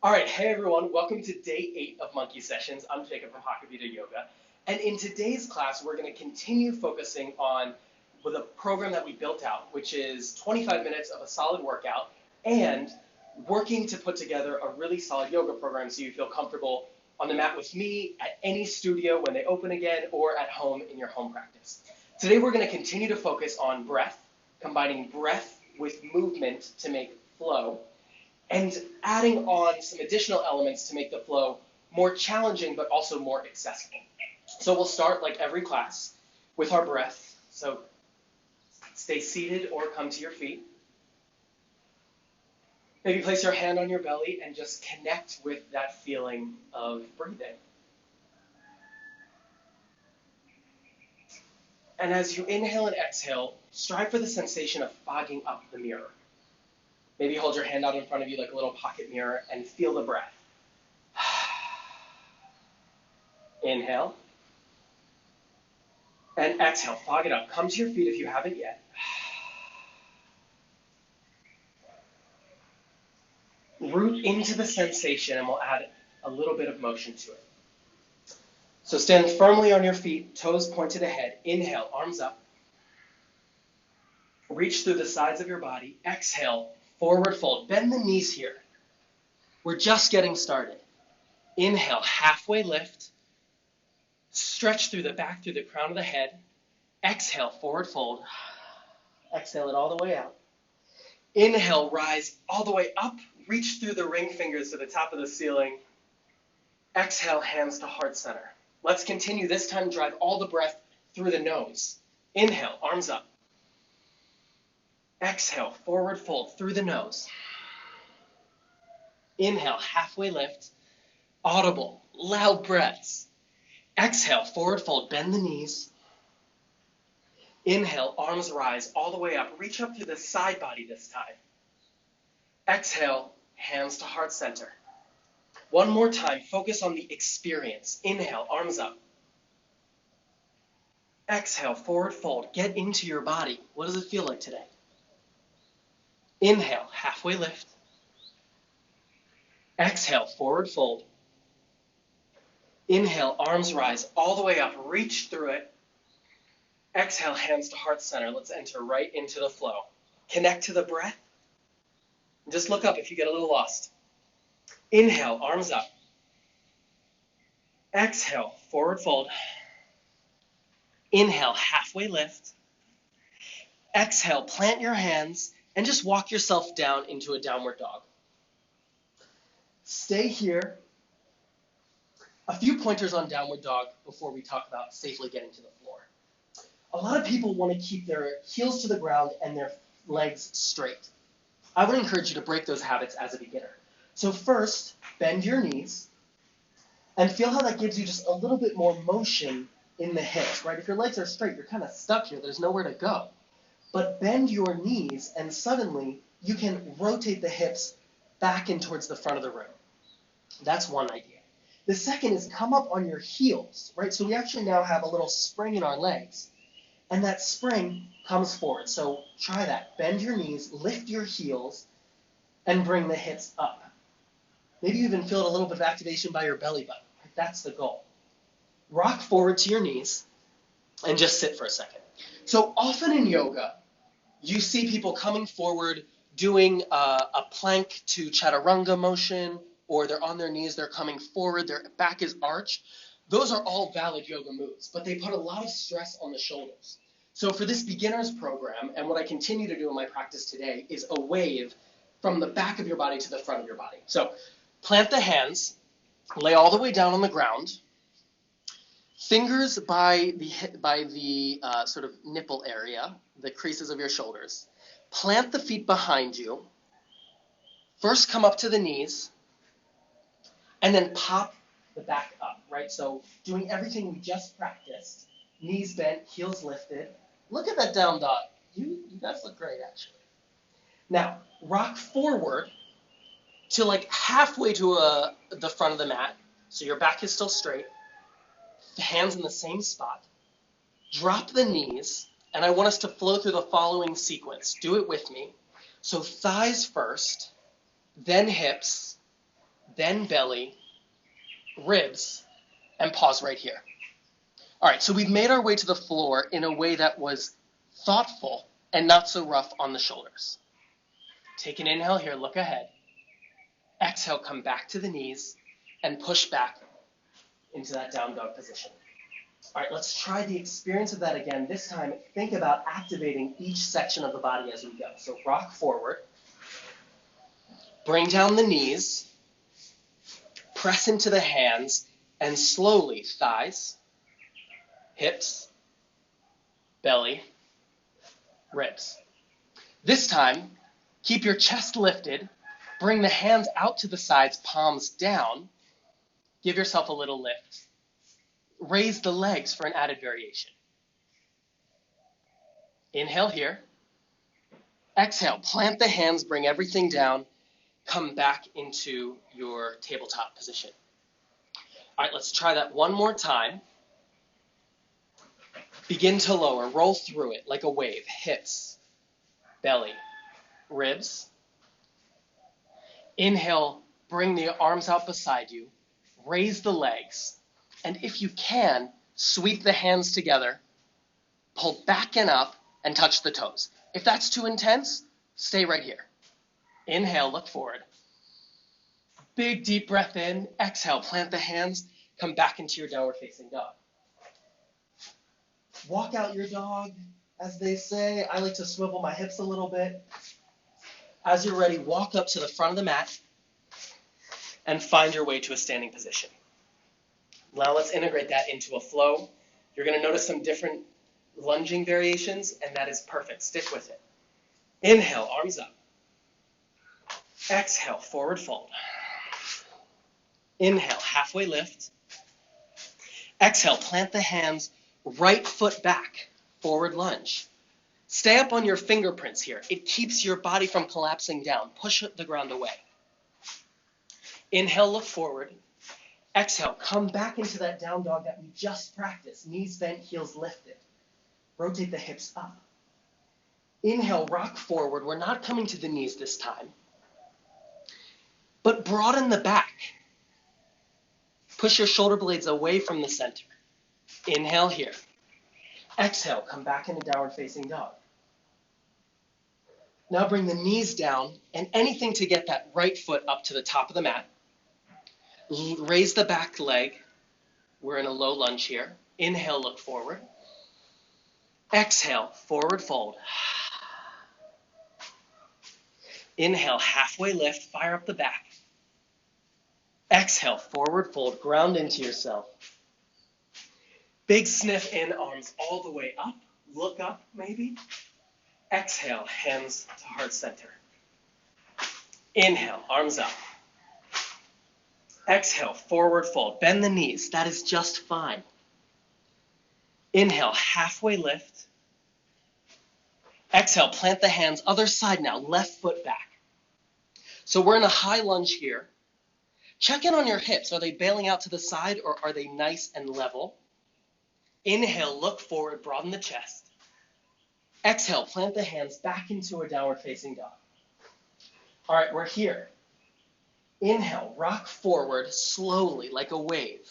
All right, hey everyone, welcome to day 8 of Monkey Sessions. I'm Jacob from Jacobito Yoga. And in today's class, we're going to continue focusing on with a program that we built out, which is 25 minutes of a solid workout and working to put together a really solid yoga program so you feel comfortable on the mat with me at any studio when they open again or at home in your home practice. Today, we're going to continue to focus on breath, combining breath with movement to make flow, and adding on some additional elements to make the flow more challenging but also more accessible. So we'll start, like every class, with our breath. So stay seated or come to your feet. Maybe place your hand on your belly and just connect with that feeling of breathing. And as you inhale and exhale, strive for the sensation of fogging up the mirror. Maybe hold your hand out in front of you like a little pocket mirror and feel the breath. Inhale. And exhale, fog it up. Come to your feet if you haven't yet. Root into the sensation and we'll add a little bit of motion to it. So stand firmly on your feet, toes pointed ahead. Inhale, arms up. Reach through the sides of your body. Exhale, forward fold. Bend the knees here. We're just getting started. Inhale, halfway lift. Stretch through the back, through the crown of the head. Exhale, forward fold. Exhale it all the way out. Inhale, rise all the way up. Reach through the ring fingers to the top of the ceiling. Exhale, hands to heart center. Let's continue. This time, drive all the breath through the nose. Inhale, arms up. Exhale, forward fold through the nose. Inhale, halfway lift. Audible, loud breaths. Exhale, forward fold, bend the knees. Inhale, arms rise all the way up. Reach up through the side body this time. Exhale, hands to heart center. One more time, focus on the experience. Inhale, arms up. Exhale, forward fold. Get into your body. What does it feel like today? Inhale, halfway lift. Exhale, forward fold. Inhale, arms rise all the way up. Reach through it. Exhale, hands to heart center. Let's enter right into the flow. Connect to the breath. Just look up if you get a little lost. Inhale, arms up. Exhale, forward fold. Inhale, halfway lift. Exhale, plant your hands and just walk yourself down into a downward dog. Stay here. A few pointers on downward dog before we talk about safely getting to the floor. A lot of people want to keep their heels to the ground and their legs straight. I would encourage you to break those habits as a beginner. So first, bend your knees and feel how that gives you just a little bit more motion in the hips, right? If your legs are straight, you're kind of stuck here. There's nowhere to go. But bend your knees and suddenly you can rotate the hips back in towards the front of the room. That's one idea. The second is come up on your heels, right? So we actually now have a little spring in our legs. And that spring comes forward. So try that. Bend your knees, lift your heels, and bring the hips up. Maybe you even feel a little bit of activation by your belly button. That's the goal. Rock forward to your knees and just sit for a second. So often in yoga, you see people coming forward doing a plank to chaturanga motion, or they're on their knees, they're coming forward, their back is arched. Those are all valid yoga moves, but they put a lot of stress on the shoulders. So for this beginner's program, and what I continue to do in my practice today, is a wave from the back of your body to the front of your body. So plant the hands, lay all the way down on the ground, fingers by the sort of nipple area, the creases of your shoulders. Plant the feet behind you. First come up to the knees, and then pop the back up, right? So doing everything we just practiced, knees bent, heels lifted. Look at that down dog. You guys look great, actually. Now, rock forward to like halfway to the front of the mat, so your back is still straight, hands in the same spot. Drop the knees, and I want us to flow through the following sequence. Do it with me. So thighs first, then hips, then belly, ribs, and pause right here. All right, so we've made our way to the floor in a way that was thoughtful and not so rough on the shoulders. Take an inhale here, look ahead. Exhale, come back to the knees and push back into that down dog position. All right, let's try the experience of that again. This time, think about activating each section of the body as we go. So rock forward, bring down the knees, press into the hands, and slowly thighs, hips, belly, ribs. This time, keep your chest lifted, bring the hands out to the sides, palms down, give yourself a little lift. Raise the legs for an added variation. Inhale here. Exhale, plant the hands, bring everything down, come back into your tabletop position. All right, let's try that one more time. Begin to lower, roll through it like a wave. Hips, belly, ribs. Inhale, bring the arms out beside you, raise the legs, and if you can, sweep the hands together, pull back and up, and touch the toes. If that's too intense, stay right here. Inhale, look forward. Big deep breath in. Exhale, plant the hands, come back into your downward facing dog. Walk out your dog, as they say. I like to swivel my hips a little bit. As you're ready, walk up to the front of the mat and find your way to a standing position. Now let's integrate that into a flow. You're going to notice some different lunging variations, and that is perfect. Stick with it. Inhale, arms up. Exhale, forward fold. Inhale, halfway lift. Exhale, plant the hands, right foot back, forward lunge. Stay up on your fingerprints here. It keeps your body from collapsing down. Push the ground away. Inhale, look forward. Exhale, come back into that down dog that we just practiced. Knees bent, heels lifted. Rotate the hips up. Inhale, rock forward. We're not coming to the knees this time, but broaden the back. Push your shoulder blades away from the center. Inhale here. Exhale, come back into downward facing dog. Now bring the knees down and anything to get that right foot up to the top of the mat. Raise the back leg. We're in a low lunge here. Inhale, look forward. Exhale, forward fold. Inhale, halfway lift, fire up the back. Exhale, forward fold, ground into yourself. Big sniff in, arms all the way up. Look up, maybe. Exhale, hands to heart center. Inhale, arms up. Exhale, forward fold. Bend the knees. That is just fine. Inhale, halfway lift. Exhale, plant the hands. Other side now, left foot back. So we're in a high lunge here. Check in on your hips. Are they bailing out to the side or are they nice and level? Inhale, look forward, broaden the chest. Exhale, plant the hands back into a downward facing dog. All right, we're here. Inhale, rock forward slowly like a wave.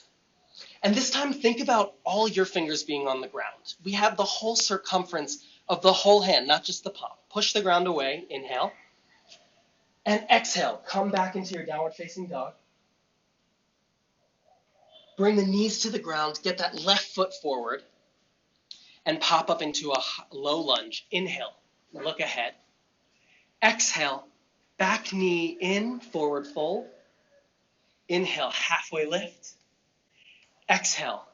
And this time, think about all your fingers being on the ground. We have the whole circumference of the whole hand, not just the palm. Push the ground away, inhale. And exhale, come back into your downward facing dog. Bring the knees to the ground, get that left foot forward, and pop up into a low lunge. Inhale, look ahead. Exhale, back knee in, forward fold. Inhale, halfway lift. Exhale,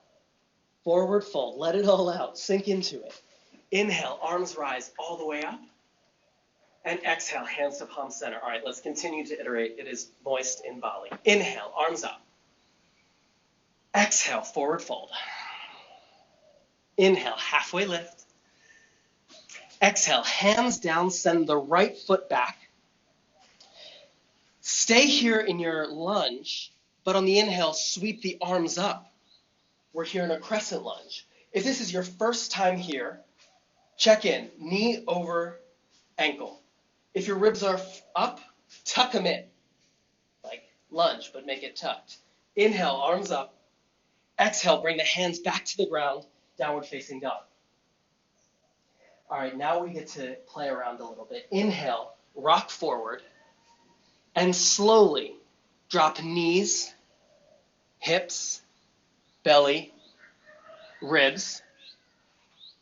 forward fold. Let it all out, sink into it. Inhale, arms rise all the way up. And exhale, hands to palm center. All right, let's continue to iterate. It is moist in Bali. Inhale, arms up. Exhale, forward fold. Inhale, halfway lift. Exhale, hands down, send the right foot back. Stay here in your lunge, but on the inhale, sweep the arms up. We're here in a crescent lunge. If this is your first time here, check in, knee over ankle. If your ribs are up, tuck them in. Like lunge, but make it tucked. Inhale, arms up. Exhale, bring the hands back to the ground, downward facing dog. All right, now we get to play around a little bit. Inhale, rock forward, and slowly drop knees, hips, belly, ribs.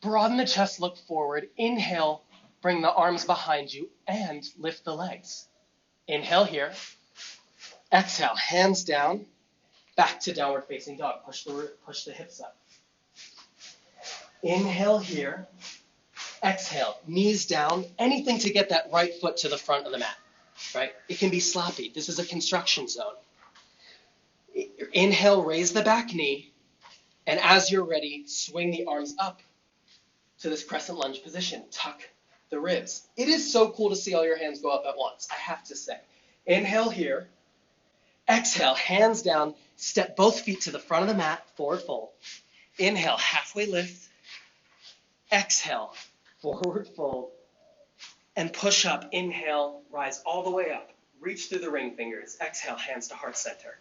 Broaden the chest, look forward. Inhale, bring the arms behind you, and lift the legs. Inhale here. Exhale, hands down, back to downward facing dog. Push the hips up. Inhale here. Exhale, knees down. Anything to get that right foot to the front of the mat, right? It can be sloppy. This is a construction zone. Inhale, raise the back knee. And as you're ready, swing the arms up to this crescent lunge position. Tuck the ribs. It is so cool to see all your hands go up at once, I have to say. Inhale here. Exhale, hands down. Step both feet to the front of the mat, forward fold. Inhale, halfway lift. Exhale, forward fold. And push up. Inhale, rise all the way up. Reach through the ring fingers. Exhale, hands to heart center.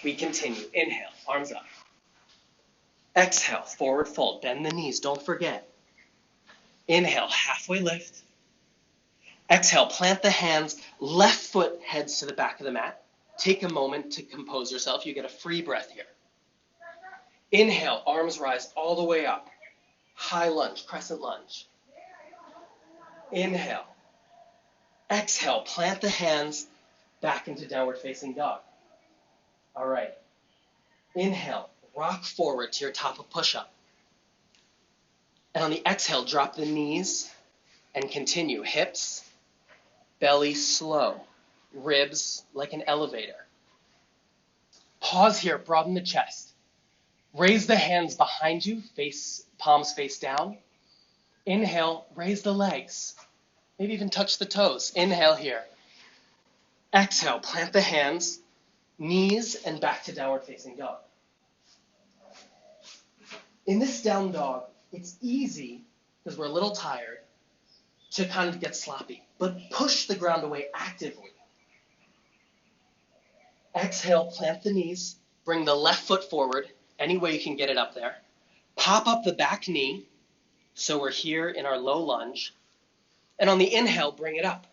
We continue. Inhale, arms up. Exhale, forward fold. Bend the knees, don't forget. Inhale, halfway lift. Exhale, plant the hands. Left foot heads to the back of the mat. Take a moment to compose yourself. You get a free breath here. Inhale, arms rise all the way up. High lunge, crescent lunge. Inhale. Exhale, plant the hands back into downward facing dog. All right. Inhale, rock forward to your top of push-up. And on the exhale, drop the knees and continue. Hips, belly slow, ribs like an elevator. Pause here, broaden the chest. Raise the hands behind you, palms face down. Inhale, raise the legs. Maybe even touch the toes. Inhale here. Exhale, plant the hands, knees, and back to downward facing dog. In this down dog, it's easy, because we're a little tired, to kind of get sloppy, but push the ground away actively. Exhale, plant the knees, bring the left foot forward, any way you can get it up there. Pop up the back knee, so we're here in our low lunge. And on the inhale, bring it up.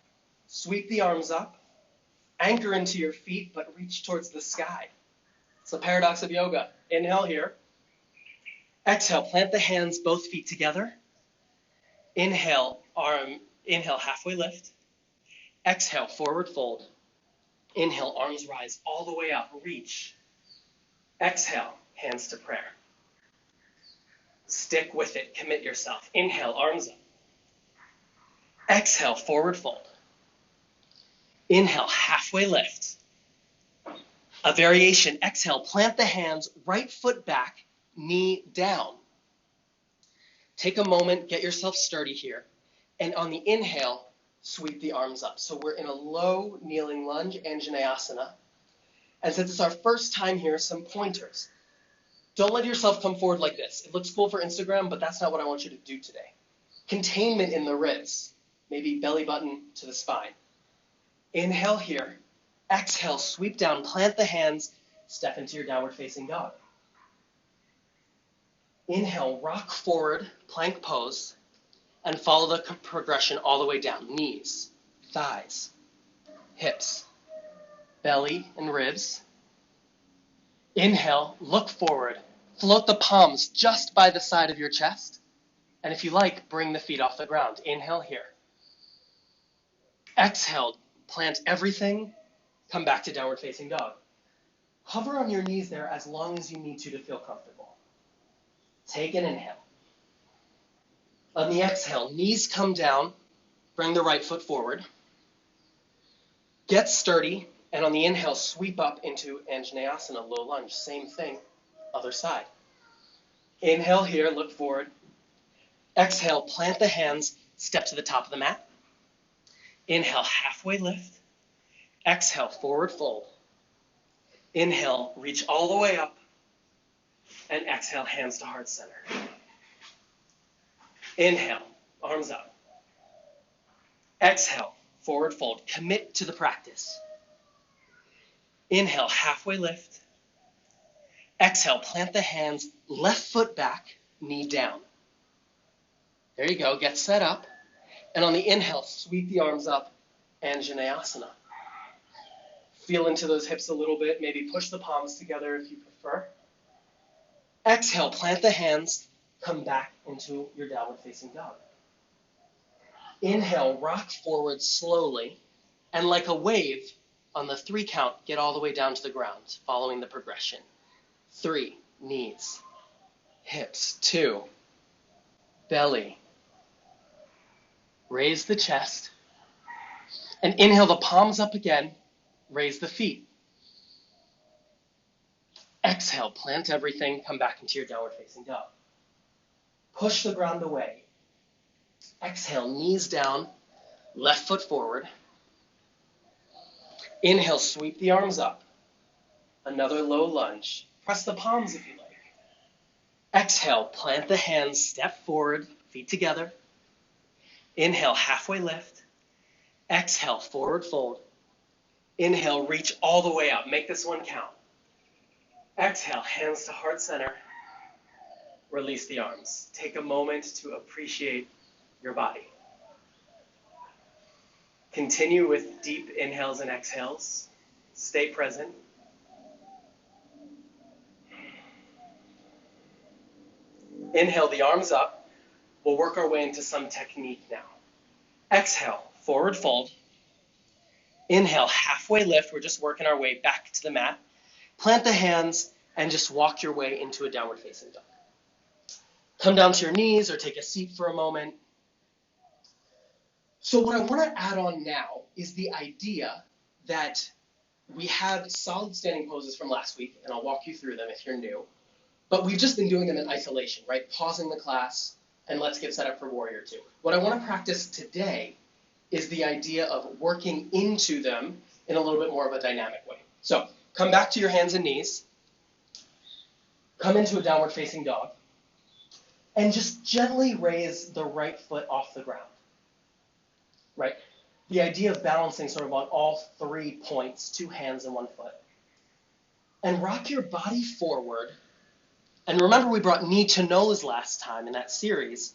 Sweep the arms up, anchor into your feet, but reach towards the sky. It's the paradox of yoga. Inhale here. Exhale, plant the hands, both feet together. Inhale, halfway lift. Exhale, forward fold. Inhale, arms rise all the way up, reach. Exhale, hands to prayer. Stick with it, commit yourself. Inhale, arms up. Exhale, forward fold. Inhale, halfway lift. A variation. Exhale, plant the hands, right foot back, knee down. Take a moment, get yourself sturdy here. And on the inhale, sweep the arms up. So we're in a low kneeling lunge, Anjaneyasana. And since it's our first time here, some pointers. Don't let yourself come forward like this. It looks cool for Instagram, but that's not what I want you to do today. Containment in the ribs, maybe belly button to the spine. Inhale here. Exhale, sweep down, plant the hands, step into your downward facing dog. Inhale, rock forward, plank pose, and follow the progression all the way down. Knees, thighs, hips, belly and ribs. Inhale, look forward, float the palms just by the side of your chest. And if you like, bring the feet off the ground. Inhale here. Exhale, plant everything, come back to downward facing dog. Hover on your knees there as long as you need to feel comfortable. Take an inhale. On the exhale, knees come down, bring the right foot forward. Get sturdy, and on the inhale, sweep up into Anjaneyasana, low lunge. Same thing, other side. Inhale here, look forward. Exhale, plant the hands, step to the top of the mat. Inhale, halfway lift. Exhale, forward fold. Inhale, reach all the way up. And exhale, hands to heart center. Inhale, arms up. Exhale, forward fold. Commit to the practice. Inhale, halfway lift. Exhale, plant the hands, left foot back, knee down. There you go, get set up. And on the inhale, sweep the arms up, Anjaneyasana. Feel into those hips a little bit, maybe push the palms together if you prefer. Exhale, plant the hands, come back into your downward facing dog. Inhale, rock forward slowly, and like a wave, on the 3 count, get all the way down to the ground, following the progression. 3, knees, hips. 2, belly. Raise the chest. And inhale the palms up again, raise the feet. Exhale, plant everything, come back into your downward facing dog. Push the ground away. Exhale, knees down, left foot forward. Inhale, sweep the arms up. Another low lunge. Press the palms if you like. Exhale, plant the hands, step forward, feet together. Inhale, halfway lift. Exhale, forward fold. Inhale, reach all the way up. Make this one count. Exhale, hands to heart center. Release the arms. Take a moment to appreciate your body. Continue with deep inhales and exhales. Stay present. Inhale the arms up. We'll work our way into some technique now. Exhale, forward fold. Inhale, halfway lift. We're just working our way back to the mat. Plant the hands and just walk your way into a downward facing dog. Come down to your knees or take a seat for a moment. So what I want to add on now is the idea that we had solid standing poses from last week, and I'll walk you through them if you're new. But we've just been doing them in isolation, right? Pausing the class, and let's get set up for Warrior 2. What I want to practice today is the idea of working into them in a little bit more of a dynamic way. So come back to your hands and knees. Come into a downward facing dog. And just gently raise the right foot off the ground. Right? The idea of balancing sort of on all 3 points, 2 hands and 1 foot. And rock your body forward. And remember, we brought knee to nose last time in that series.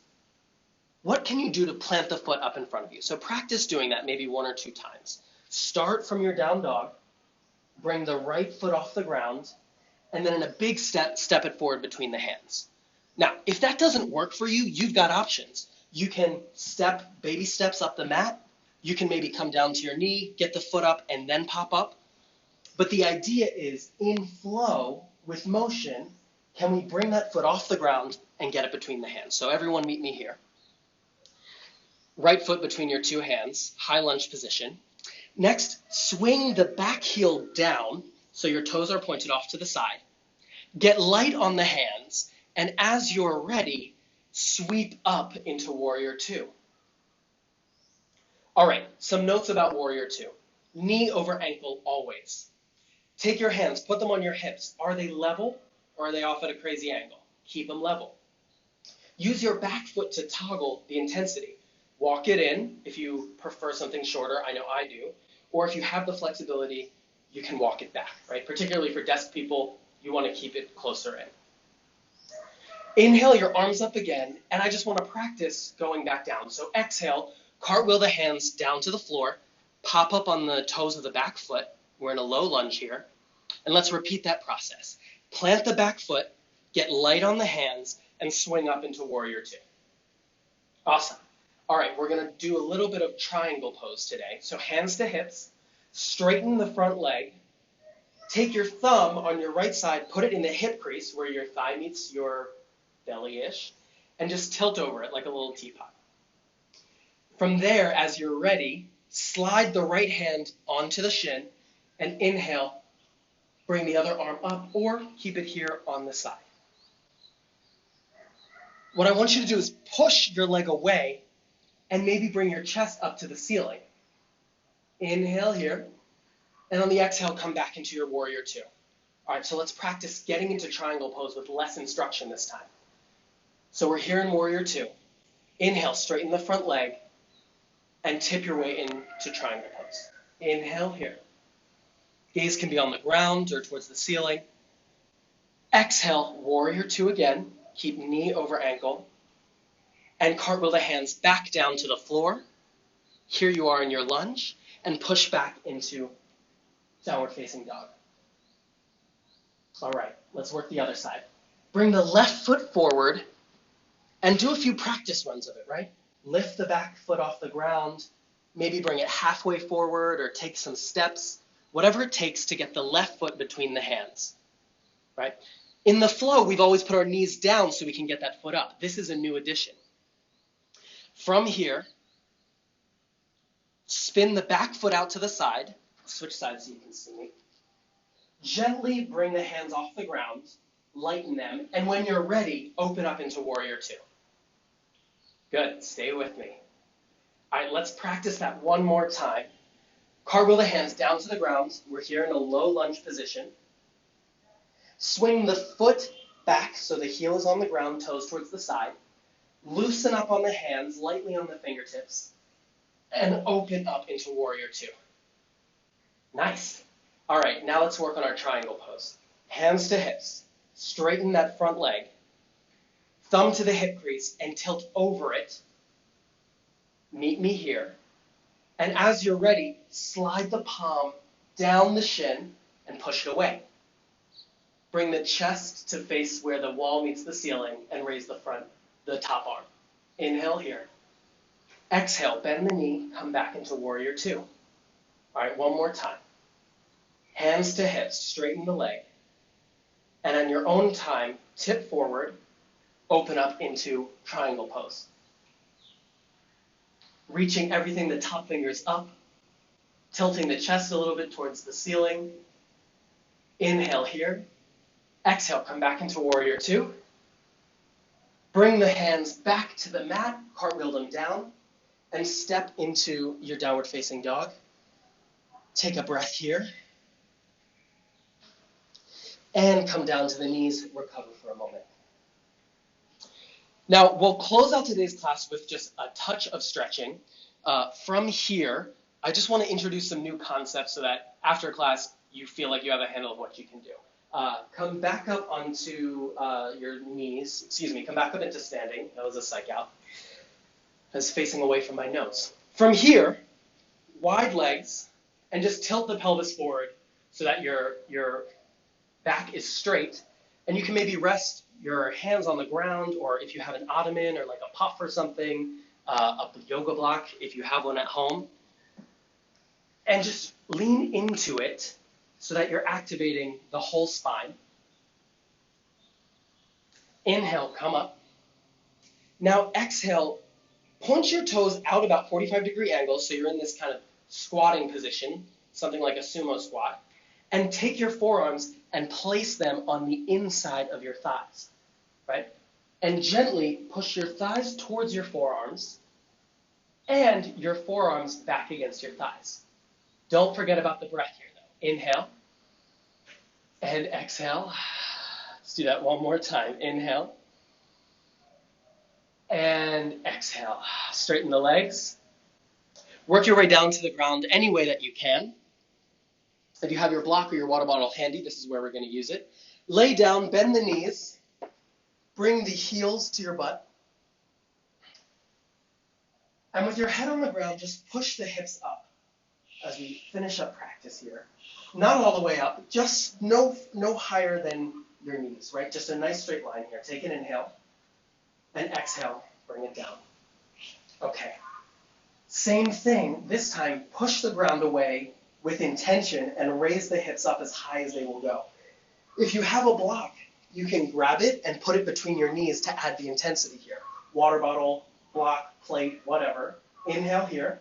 What can you do to plant the foot up in front of you? So practice doing that maybe 1 or 2 times. Start from your down dog. Bring the right foot off the ground. And then in a big step it forward between the hands. Now, if that doesn't work for you, you've got options. You can step baby steps up the mat. You can maybe come down to your knee, get the foot up, and then pop up. But the idea is, in flow with motion, can we bring that foot off the ground and get it between the hands? So everyone meet me here. Right foot between your 2 hands, high lunge position. Next, swing the back heel down so your toes are pointed off to the side. Get light on the hands, and as you're ready, sweep up into Warrior 2. All right, some notes about Warrior 2. Knee over ankle always. Take your hands, put them on your hips. Are they level or are they off at a crazy angle? Keep them level. Use your back foot to toggle the intensity. Walk it in if you prefer something shorter, I know I do. Or if you have the flexibility, you can walk it back, right? Particularly for desk people, you want to keep it closer in. Inhale your arms up again, and I just want to practice going back down. So exhale, cartwheel the hands down to the floor, pop up on the toes of the back foot. We're in a low lunge here. And let's repeat that process. Plant the back foot, get light on the hands, and swing up into Warrior 2. Awesome. All right, we're going to do a little bit of triangle pose today. So hands to hips, straighten the front leg. Take your thumb on your right side, put it in the hip crease where your thigh meets your belly-ish, and just tilt over it like a little teapot. From there, as you're ready, slide the right hand onto the shin and inhale, bring the other arm up or keep it here on the side. What I want you to do is push your leg away and maybe bring your chest up to the ceiling. Inhale here, and on the exhale, come back into your Warrior 2. All right, so let's practice getting into triangle pose with less instruction this time. So we're here in Warrior 2. Inhale, straighten the front leg, and tip your way into triangle pose. Inhale here. Gaze can be on the ground or towards the ceiling. Exhale, warrior two again. Keep knee over ankle. And cartwheel the hands back down to the floor. Here you are in your lunge. And push back into downward facing dog. All right, let's work the other side. Bring the left foot forward and do a few practice runs of it, right? Lift the back foot off the ground. Maybe bring it halfway forward or take some steps. Whatever it takes to get the left foot between the hands, right? In the flow, we've always put our knees down so we can get that foot up. This is a new addition. From here, spin the back foot out to the side. Switch sides so you can see me. Gently bring the hands off the ground, lighten them, and when you're ready, open up into warrior two. Good, stay with me. All right, let's practice that one more time. Cartwheel the hands down to the ground. We're here in a low lunge position. Swing the foot back so the heel is on the ground, toes towards the side. Loosen up on the hands, lightly on the fingertips, and open up into warrior two. Nice. All right, now let's work on our triangle pose. Hands to hips. Straighten that front leg. Thumb to the hip crease and tilt over it. Meet me here. And as you're ready, slide the palm down the shin and push it away. Bring the chest to face where the wall meets the ceiling and raise the top arm. Inhale here. Exhale, bend the knee, come back into warrior two. All right, one more time. Hands to hips, straighten the leg. And on your own time, tip forward, open up into triangle pose. Reaching everything the top fingers up, tilting the chest a little bit towards the ceiling. Inhale here. Exhale, come back into warrior two. Bring the hands back to the mat, cartwheel them down, and step into your downward facing dog. Take a breath here. And come down to the knees, recover for a moment. Now, we'll close out today's class with just a touch of stretching. From here, I just want to introduce some new concepts so that after class, you feel like you have a handle of what you can do. Come back up onto your knees. Come back up into standing. That was a psych out. I was facing away from my notes. From here, wide legs, and just tilt the pelvis forward so that your back is straight. And you can maybe rest your hands on the ground, or if you have an ottoman or like a puff or something, a yoga block if you have one at home. And just lean into it so that you're activating the whole spine. Inhale, come up. Now exhale, point your toes out about 45-degree angles so you're in this kind of squatting position, something like a sumo squat. And take your forearms and place them on the inside of your thighs, right? And gently push your thighs towards your forearms and your forearms back against your thighs. Don't forget about the breath here, though. Inhale and exhale. Let's do that one more time. Inhale and exhale. Straighten the legs. Work your way down to the ground any way that you can. If you have your block or your water bottle handy, this is where we're going to use it. Lay down, bend the knees, bring the heels to your butt. And with your head on the ground, just push the hips up as we finish up practice here. Not all the way up, just no higher than your knees, right? Just a nice straight line here. Take an inhale and exhale, bring it down. Okay. Same thing, this time push the ground away with intention and raise the hips up as high as they will go. If you have a block, you can grab it and put it between your knees to add the intensity here. Water bottle, block, plate, whatever. Inhale here.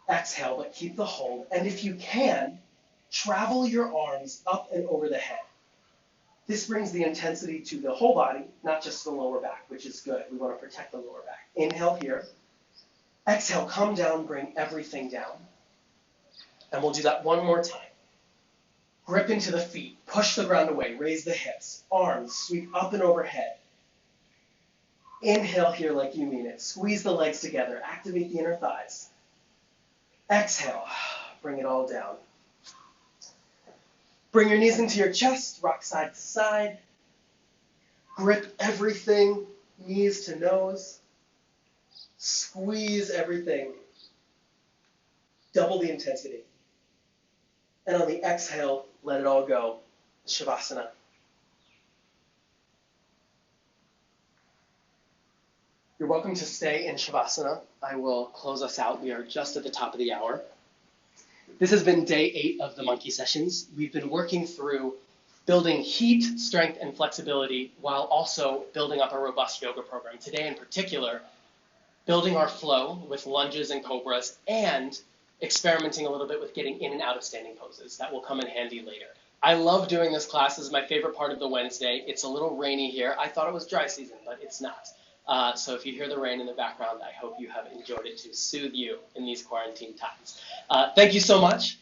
Exhale, but keep the hold. And if you can, travel your arms up and over the head. This brings the intensity to the whole body, not just the lower back, which is good. We want to protect the lower back. Inhale here. Exhale, come down, bring everything down. And we'll do that one more time. Grip into the feet, push the ground away, raise the hips, arms sweep up and overhead. Inhale here like you mean it. Squeeze the legs together, activate the inner thighs. Exhale, bring it all down. Bring your knees into your chest, rock side to side. Grip everything, knees to nose. Squeeze everything. Double the intensity. And on the exhale, let it all go. Shavasana. You're welcome to stay in Shavasana. I will close us out. We are just at the top of the hour. This has been day 8 of the monkey sessions. We've been working through building heat, strength, and flexibility while also building up a robust yoga program. Today in particular, building our flow with lunges and cobras and experimenting a little bit with getting in and out of standing poses. That will come in handy later. I love doing this class. This is my favorite part of the Wednesday. It's a little rainy here. I thought it was dry season, but it's not. So if you hear the rain in the background, I hope you have enjoyed it to soothe you in these quarantine times. Thank you so much.